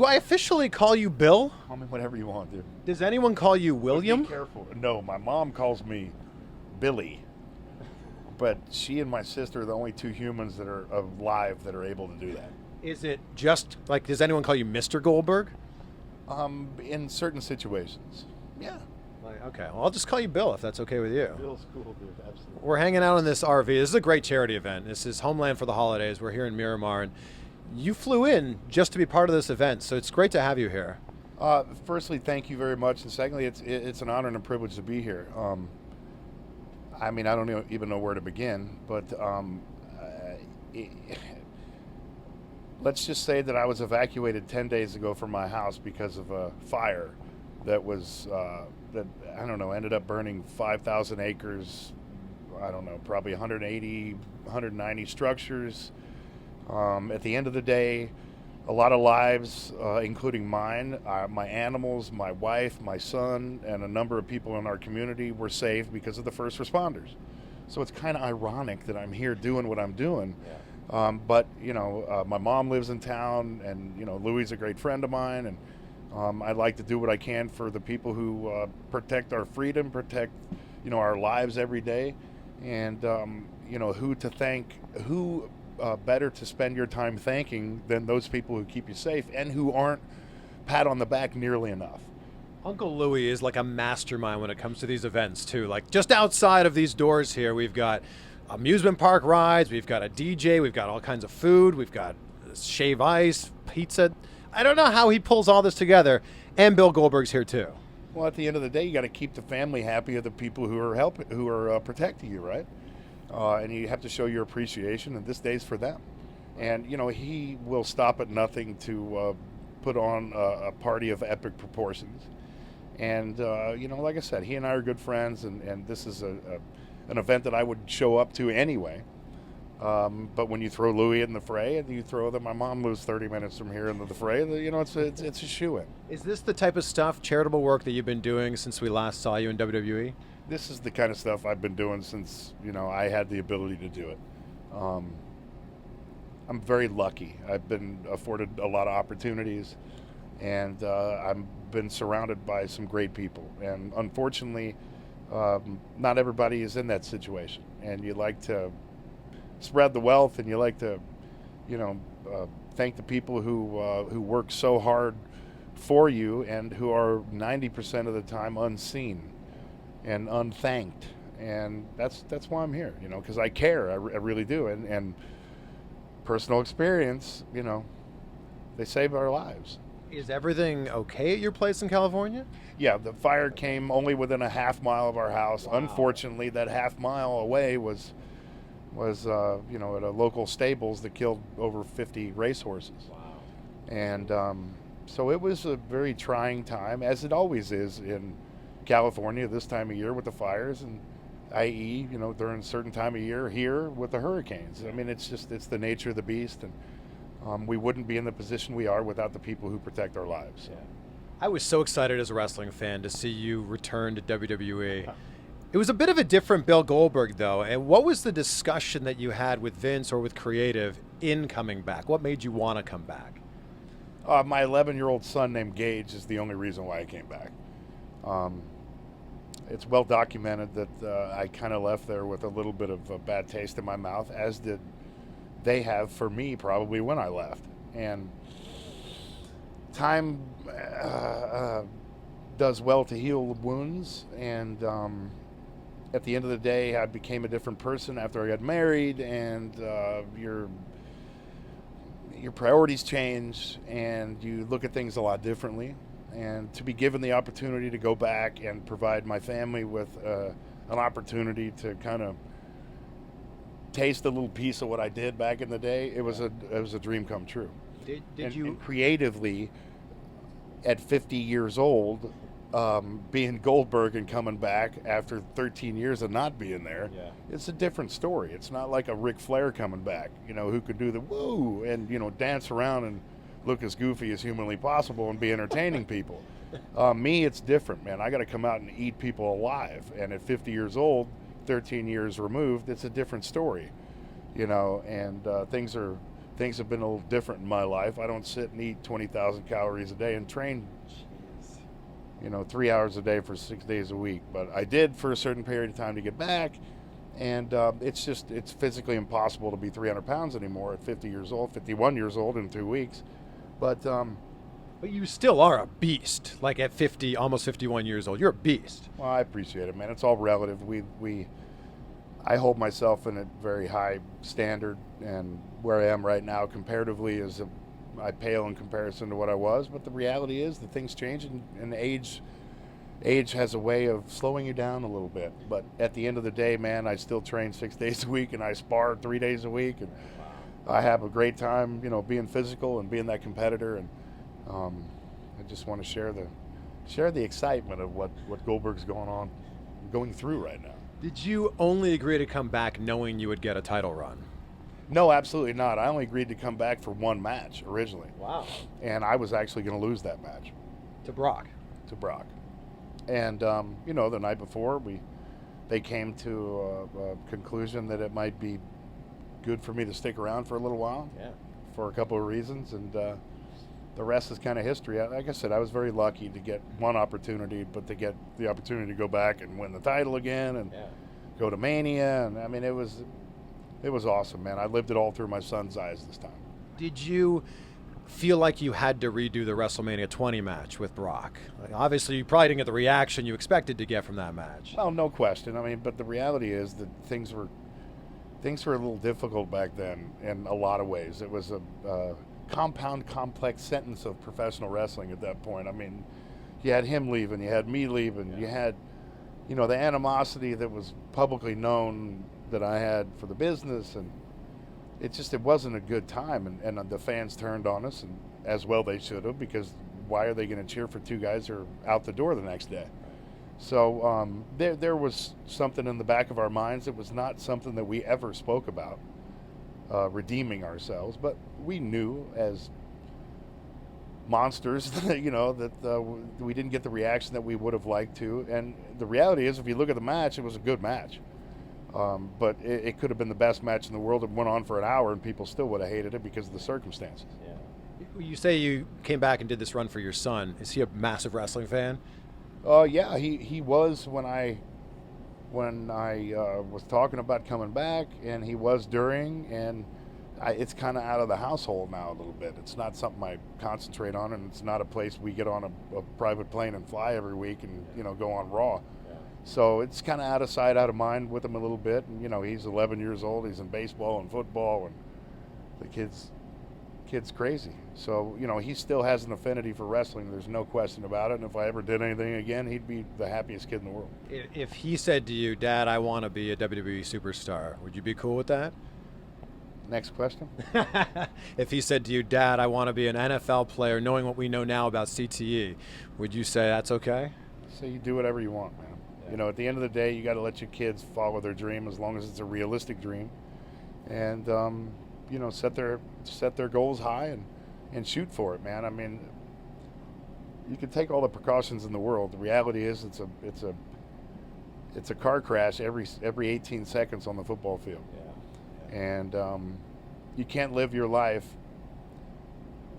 Do I officially call you Bill? Call me whatever you want, dude. Does anyone call you William? Be careful. No, my mom calls me Billy. But she and my sister are the only two humans that are alive that are able to do that. Is it just like, does anyone call you Mr. Goldberg? In certain situations, yeah. Okay, well, I'll just call you Bill if that's okay with you. Bill's cool, dude. Absolutely. We're hanging out in this RV. This is a great charity event. This is Homeland for the holidays. We're here in Miramar, and you flew in just to be part of this event, so it's great to have you here. Firstly, thank you very much, and secondly, it's an honor and a privilege to be here. I mean, I don't even know where to begin, but let's just say that I was evacuated 10 days ago from my house because of a fire that was, that, I don't know, ended up burning 5,000 acres, I don't know, probably 180, 190 structures. At the end of the day, a lot of lives, including mine, my animals, my wife, my son, and a number of people in our community were saved because of the first responders. So it's kind of ironic that I'm here doing what I'm doing. Yeah. But, you know, my mom lives in town, and, you know, Louie's a great friend of mine, and I'd like to do what I can for the people who protect our freedom, protect, you know, our lives every day. And, you know, who better to spend your time thanking than those people who keep you safe and who aren't pat on the back nearly enough. Uncle Louie is like a mastermind when it comes to these events too. Like just outside of these doors here, we've got amusement park rides, we've got a DJ, we've got all kinds of food, we've got shave ice, pizza. I don't know how he pulls all this together, and Bill Goldberg's here too. Well, at the end of the day, you got to keep the family happy of the people who are protecting you, right? And you have to show your appreciation, and this day's for them. And, you know, he will stop at nothing to put on a party of epic proportions. And, you know, like I said, he and I are good friends, and this is an event that I would show up to anyway. But when you throw Louie in the fray, and you throw my mom lives 30 minutes from here into the fray, you know, it's a shoo-in. Is this the type of stuff, charitable work, that you've been doing since we last saw you in WWE? This is the kind of stuff I've been doing since, you know, I had the ability to do it. I'm very lucky. I've been afforded a lot of opportunities, and I've been surrounded by some great people. And unfortunately, not everybody is in that situation. And you like to spread the wealth, and you like to, you know, thank the people who work so hard for you and who are 90% of the time unseen and unthanked. And that's why I'm here, you know, because I care. I really do. And personal experience, you know, they save our lives. Is everything okay at your place in California? Yeah, the fire came only within a half mile of our house. Wow. Unfortunately, that half mile away was you know, at a local stables that killed over 50 racehorses. Wow. And so it was a very trying time, as it always is in California this time of year with the fires, and i.e., you know, during a certain time of year here with the hurricanes. I mean, it's the nature of the beast, and we wouldn't be in the position we are without the people who protect our lives. Yeah. I was so excited as a wrestling fan to see you return to WWE. It was a bit of a different Bill Goldberg, though. And what was the discussion that you had with Vince or with creative in coming back? What made you want to come back? My 11-year-old son named Gage is the only reason why I came back. It's well documented that I kind of left there with a little bit of a bad taste in my mouth, as did they have for me probably when I left. And time does well to heal wounds, and at the end of the day, I became a different person after I got married, and your priorities change, and you look at things a lot differently. And to be given the opportunity to go back and provide my family with an opportunity to kind of taste a little piece of what I did back in the day, it was a dream come true. Did you creatively, at 50 years old, being Goldberg and coming back after 13 years of not being there, it's a different story. It's not like a Ric Flair coming back, you know, who could do the woo and, you know, dance around and look as goofy as humanly possible and be entertaining people. Me, it's different, man. I got to come out and eat people alive. And at 50 years old, 13 years removed, it's a different story, you know. And things are things have been a little different in my life. I don't sit and eat 20,000 calories a day and train, 3 hours a day for 6 days a week. But I did for a certain period of time to get back. And it's physically impossible to be 300 pounds anymore at 50 years old, 51 years old in 2 weeks. But you still are a beast, like at 50, almost 51 years old. You're a beast. Well, I appreciate it, man. It's all relative. I hold myself in a very high standard, and where I am right now comparatively I pale in comparison to what I was. But the reality is that things change, and age has a way of slowing you down a little bit. But at the end of the day, man, I still train 6 days a week, and I spar 3 days a week, and I have a great time, being physical and being that competitor. And I just want to share the excitement of what Goldberg's going through right now. Did you only agree to come back knowing you would get a title run? No, absolutely not. I only agreed to come back for one match originally. Wow. And I was actually going to lose that match. To Brock. And, the night before, they came to a conclusion that it might be good for me to stick around for a little while. Yeah. For a couple of reasons. And the rest is kind of history. Like I said, I was very lucky to get one opportunity, but to get the opportunity to go back and win the title again and go to Mania. And, I mean, it was awesome, man. I lived it all through my son's eyes this time. Did you feel like you had to redo the WrestleMania 20 match with Brock? Like, obviously, you probably didn't get the reaction you expected to get from that match. Well, no question. I mean, but the reality is that things were a little difficult back then in a lot of ways. It was a compound, complex sentence of professional wrestling at that point. I mean, you had him leaving, you had me leaving, you had, the animosity that was publicly known that I had for the business, and it wasn't a good time, and the fans turned on us, and as well they should have, because why are they going to cheer for two guys who are out the door the next day? So there was something in the back of our minds. It was not something that we ever spoke about, redeeming ourselves, but we knew as monsters that we didn't get the reaction that we would have liked to. And the reality is, if you look at the match, it was a good match. But it could have been the best match in the world. It went on for an hour, and people still would have hated it because of the circumstances. Yeah. You say you came back and did this run for your son. Is he a massive wrestling fan? Yeah, he was when I was talking about coming back, and he was during, and it's kind of out of the household now a little bit. It's not something I concentrate on, and it's not a place we get on a private plane and fly every week and go on Raw. So it's kind of out of sight, out of mind with him a little bit. And, he's 11 years old. He's in baseball and football, and the kid's crazy. So, he still has an affinity for wrestling. There's no question about it. And if I ever did anything again, he'd be the happiest kid in the world. If he said to you, Dad, I want to be a WWE superstar, would you be cool with that? Next question. If he said to you, Dad, I want to be an NFL player, knowing what we know now about CTE, would you say that's okay? So you do whatever you want, man. Yeah. At the end of the day, you got to let your kids follow their dream as long as it's a realistic dream, and set their goals high and shoot for it, man. I mean, you can take all the precautions in the world. The reality is, it's a car crash every 18 seconds on the football field. Yeah. And you can't live your life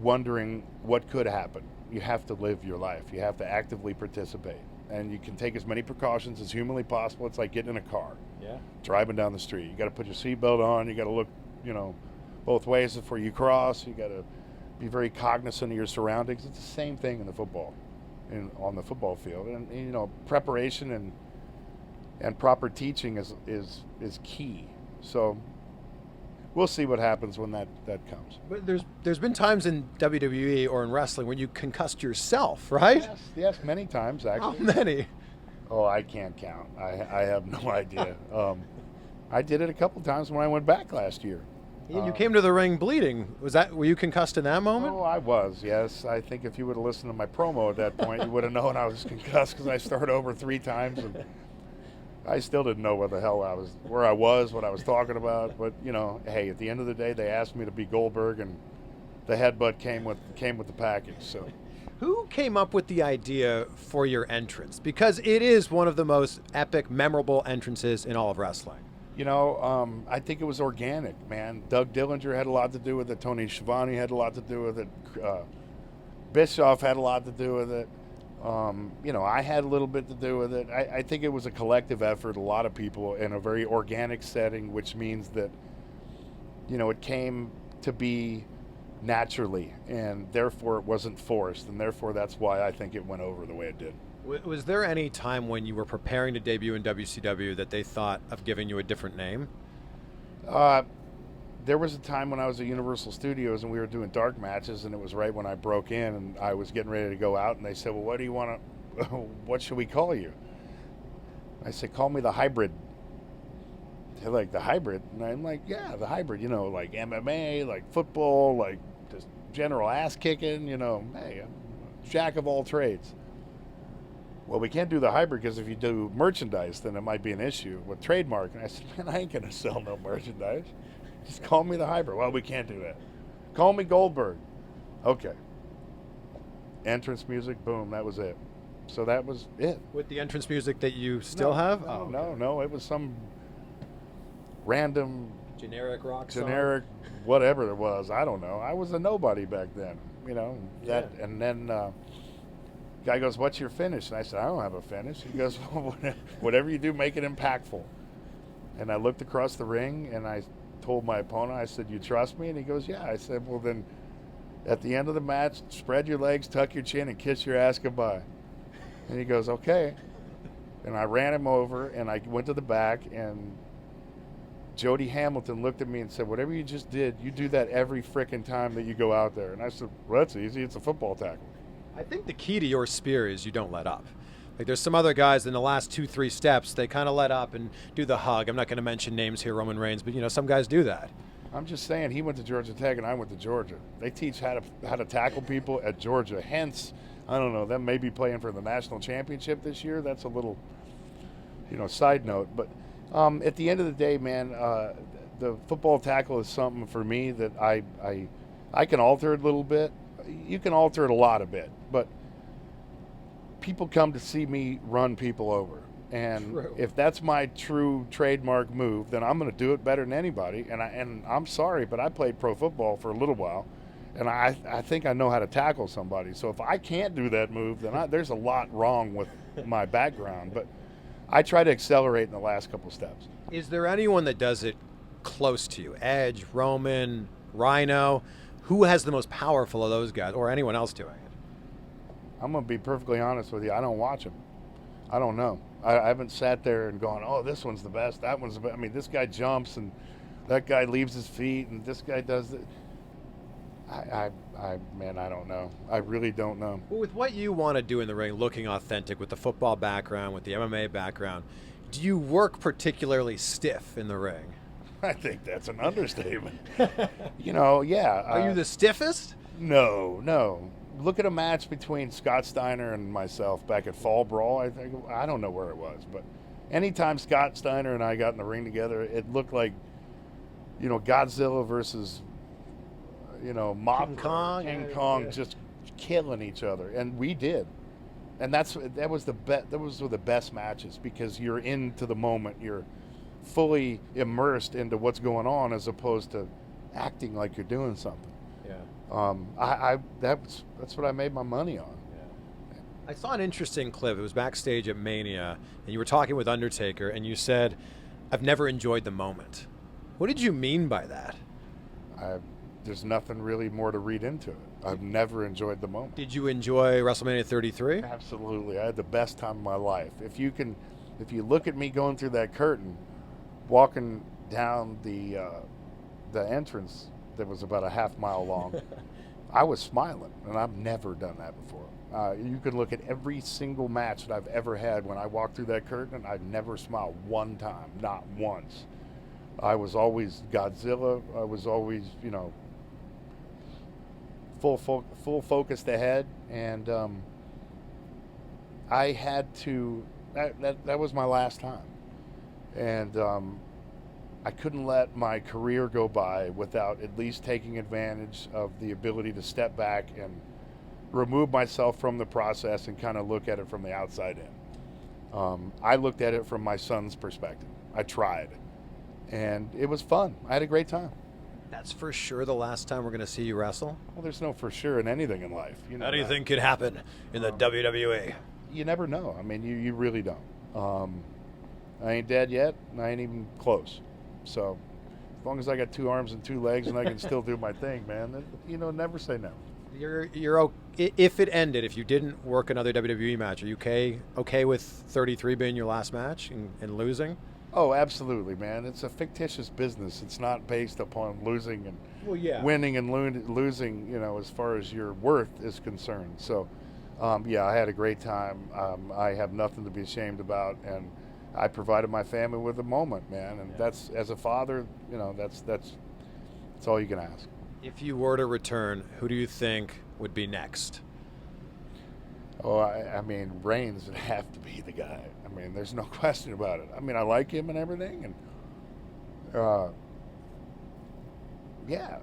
wondering what could happen. You have to live your life. You have to actively participate. And you can take as many precautions as humanly possible. It's like getting in a car, driving down the street. You got to put your seatbelt on. You got to look, both ways before you cross. You got to be very cognizant of your surroundings. It's the same thing in the football, on the football field. And preparation and proper teaching is key. So we'll see what happens when that comes. But there's been times in WWE or in wrestling when you concussed yourself, right? Yes, many times actually. How many? Oh, I can't count. I have no idea. I did it a couple times when I went back last year. You came to the ring bleeding. Were you concussed in that moment? Oh, I was, yes. I think if you would have listened to my promo at that point, you would have known I was concussed, because I started over 3 times, and I still didn't know where I was, what I was talking about. But hey, at the end of the day, they asked me to be Goldberg, and the headbutt came with the package. So, who came up with the idea for your entrance? Because it is one of the most epic, memorable entrances in all of wrestling. I think it was organic, man. Doug Dillinger had a lot to do with it. Tony Schiavone had a lot to do with it. Bischoff had a lot to do with it. I had a little bit to do with it. I think it was a collective effort, a lot of people in a very organic setting, which means that, it came to be naturally, and therefore it wasn't forced, and therefore that's why I think it went over the way it did. Was there any time when you were preparing to debut in WCW that they thought of giving you a different name? There was a time when I was at Universal Studios and we were doing dark matches, and it was right when I broke in and I was getting ready to go out, and they said, well, what do you want to, what should we call you? I said, call me the Hybrid. They're like, the Hybrid? And I'm like, yeah, the Hybrid, like MMA, like football, like just general ass kicking, hey, I'm a jack of all trades. Well, we can't do the Hybrid because if you do merchandise, then it might be an issue with trademark. And I said, man, I ain't going to sell no merchandise. Just call me the Hybrid. Well, we can't do that. Call me Goldberg. Okay. Entrance music, boom, that was it. So that was it. With the entrance music that you still have? No, it was some random generic rock song? Generic whatever it was. I don't know. I was a nobody back then, and then guy goes, what's your finish? And I said, I don't have a finish. He goes, well, whatever you do, make it impactful. And I looked across the ring and I told my opponent, I said, you trust me? And he goes, yeah. I said, well, then at the end of the match, spread your legs, tuck your chin, and kiss your ass goodbye. And he goes, okay. And I ran him over and I went to the back, and Jody Hamilton looked at me and said, whatever you just did, you do that every frickin' time that you go out there. And I said, well, that's easy. It's a football tackle. I think the key to your spear is you don't let up. Like there's some other guys in the last 2-3 steps, they kind of let up and do the hug. I'm not going to mention names here, Roman Reigns, but some guys do that. I'm just saying, he went to Georgia Tech and I went to Georgia. They teach how to tackle people at Georgia. Hence, I don't know, them maybe playing for the national championship this year. That's a little, side note. But at the end of the day, man, the football tackle is something for me that I can alter it a little bit. You can alter it a lot a bit, but people come to see me run people over. And True. If that's my true trademark move, then I'm going to do it better than anybody. And I'm sorry, but I played pro football for a little while, and I think I know how to tackle somebody. So if I can't do that move, then there's a lot wrong with my background. But I try to accelerate in the last couple steps. Is there anyone that does it close to you? Edge, Roman, Rhino? Who has the most powerful of those guys, or anyone else doing it? I'm going to be perfectly honest with you. I don't watch them. I don't know. I haven't sat there and gone, oh, this one's the best, that one's the best. I mean, this guy jumps and that guy leaves his feet and this guy does it. Man, I don't know. I really don't know. Well, with what you want to do in the ring, looking authentic, with the football background, with the MMA background, do you work particularly stiff in the ring? I think that's an understatement. Yeah. Are you the stiffest? No. Look at a match between Scott Steiner and myself back at Fall Brawl. I don't know where it was, but anytime Scott Steiner and I got in the ring together, it looked like, Godzilla versus, Mothra, King Kong, just killing each other, and we did, and that was those were the best matches because you're into the moment, you're fully immersed into what's going on as opposed to acting like you're doing something. Yeah. That's what I made my money on. Yeah. I saw an interesting clip. It was backstage at Mania, and you were talking with Undertaker, and you said, "I've never enjoyed the moment." What did you mean by that? There's nothing really more to read into it. I've never enjoyed the moment. Did you enjoy WrestleMania 33? Absolutely. I had the best time of my life. If you look at me going through that curtain, walking down the entrance that was about a half mile long, I was smiling, and I've never done that before. You can look at every single match that I've ever had. When I walked through that curtain, I've never smiled one time, not once. I was always Godzilla. I was always, full focused ahead, and I had to. That was my last time, and I couldn't let my career go by without at least taking advantage of the ability to step back and remove myself from the process and kind of look at it from the outside in. I looked at it from my son's perspective. I tried. and it was fun. I had a great time. That's for sure the last time we're going to see you wrestle. Well, there's no for sure in anything in life. You know Anything could happen in the WWE. You never know. I mean, you really don't. I ain't dead yet, and I ain't even close. So as long as I got 2 arms and 2 legs and I can still do my thing, man, then, you know, never say never. You're if it ended, if you didn't work another WWE match, are you okay with 33 being your last match and losing? Oh, absolutely, man. It's a fictitious business. It's not based upon losing and winning and losing, you know, as far as your worth is concerned. So, yeah, I had a great time. I have nothing to be ashamed about, and I provided my family with a moment, man. And that's, as a father, you know, that's all you can ask. If you were to return, who do you think would be next? Oh, I mean, Reigns would have to be the guy. I mean, there's no question about it. I mean, I like him and everything, and yeah,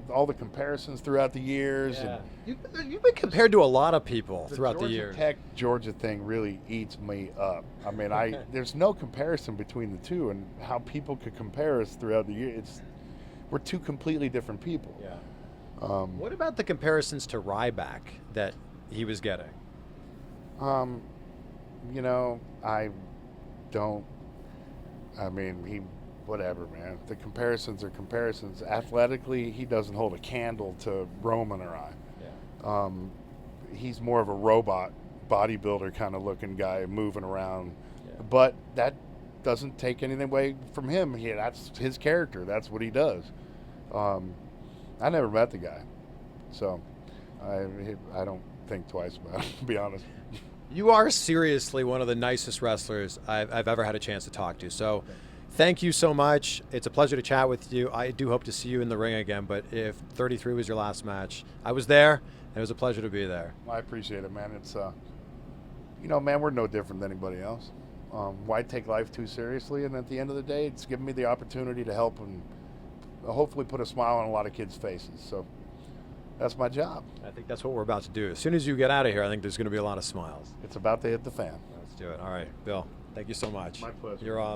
all the comparisons throughout the years. Yeah. And You've been compared to a lot of people throughout the years. The Georgia thing really eats me up. I mean, there's no comparison between the two, and how people could compare us throughout the year. We're 2 completely different people. Yeah. What about the comparisons to Ryback that he was getting? You know, I mean, whatever, man. The comparisons are comparisons. Athletically, he doesn't hold a candle to Roman or I. Yeah. He's more of a robot, bodybuilder kind of looking guy moving around. Yeah. But that doesn't take anything away from him. That's his character. That's what he does. I never met the guy, so I don't think twice about it, to be honest. You are seriously one of the nicest wrestlers I've ever had a chance to talk to. So thank you so much. It's a pleasure to chat with you. I do hope to see you in the ring again, but if 33 was your last match, I was there, and it was a pleasure to be there. I appreciate it, man. It's, you know, man, we're no different than anybody else. Why take life too seriously? And at the end of the day, it's given me the opportunity to help and hopefully put a smile on a lot of kids' faces. So that's my job. I think that's what we're about to do. As soon as you get out of here, I think there's going to be a lot of smiles. It's about to hit the fan. Let's do it. All right, Bill, thank you so much. My pleasure. You're awesome.